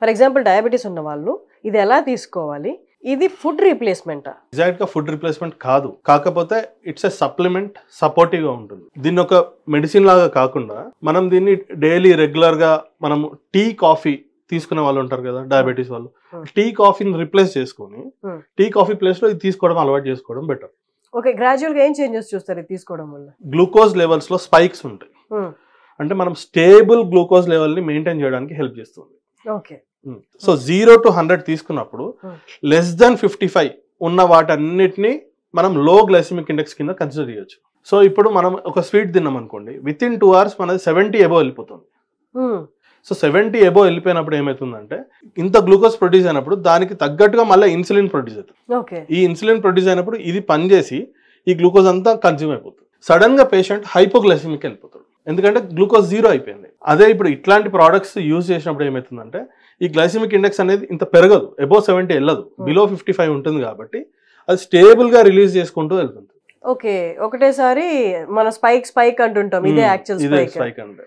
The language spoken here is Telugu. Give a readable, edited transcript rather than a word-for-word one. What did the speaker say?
ఫర్ ఎగ్జాంపుల్ డయాబెటీస్ ఉన్న వాళ్ళు ఇది ఎలా తీసుకోవాలి? ఇది ఫుడ్ రీప్లేస్మెంట్? ఎగ్జాక్ట్ గా ఫుడ్ రీప్లేస్మెంట్ కాదు, కాకపోతే ఇట్స్ ఎ సప్లిమెంట్, సపోర్టివ్ గా ఉంటుంది. దీన్ని ఒక మెడిసిన్ లాగా కాకుండా మనం దీన్ని డైలీ రెగ్యులర్ గా మనం టీ కాఫీ తీసుకునే వాళ్ళు ఉంటారు కదా డయాబెటీస్ వాళ్ళు, టీ కాఫీని రిప్లేస్ చేసుకొని టీ కాఫీ ప్లేస్ లో ఇది తీసుకోవడం అలవాటు చేసుకోవడం బెటర్. ఓకే, గ్రాడ్యువల్ గా ఏం చేంజెస్ చూస్తారు ఇది తీసుకోవడం వల్ల? గ్లూకోజ్ లెవెల్స్ లో స్పైక్స్ ఉంటాయి, అంటే మనం స్టేబుల్ గ్లూకోజ్ లెవెల్ ని మెయింటైన్ చేయడానికి హెల్ప్ చేస్తుంది. ఓకే, సో 0 to 100 తీసుకున్నప్పుడు లెస్ దాన్ 55 ఉన్న వాటన్నిటిని మనం లో గ్లైసిమిక్ ఇండెక్స్ కింద కన్సిడర్ చేయొచ్చు. సో ఇప్పుడు మనం ఒక స్వీట్ తిన్నాం అనుకోండి, విత్ ఇన్ 2 hours మనది 70 above వెళ్ళిపోతుంది. సో 70 above వెళ్ళిపోయినప్పుడు ఏమవుతుందంటే ఇంత గ్లూకోజ్ ప్రొడ్యూస్ అయినప్పుడు దానికి తగ్గట్టుగా మళ్ళీ ఇన్సులిన్ ప్రొడ్యూస్ అవుతుంది. ఈ ఇన్సులిన్ ప్రొడ్యూస్ అయినప్పుడు ఇది పనిచేసి ఈ గ్లూకోజ్ అంతా కన్జ్యూమ్ అయిపోతుంది. సడన్ గా పేషెంట్ హైపోగ్లైసిమిక్ వెళ్ళిపోతాడు, ఎందుకంటే గ్లూకోజ్ 0 అయిపోయింది. అదే ఇప్పుడు ఇట్లాంటి ప్రోడక్ట్స్ యూజ్ చేసినప్పుడు ఏమవుతుందంటే ఈ గ్లైసిమిక్ ఇండెక్స్ అనేది ఇంత పెరగదు, అబోవ్ 70 వెళ్ళదు, బిలో 55 ఉంటుంది. కాబట్టి అది స్టేబుల్ గా రిలీజ్ చేసుకుంటూ వెళ్తుంది. ఓకే, ఒకటేసారి మన స్పైక్ అంటుంటాం, ఇదే యాక్చువల్ స్పైక్ అంటే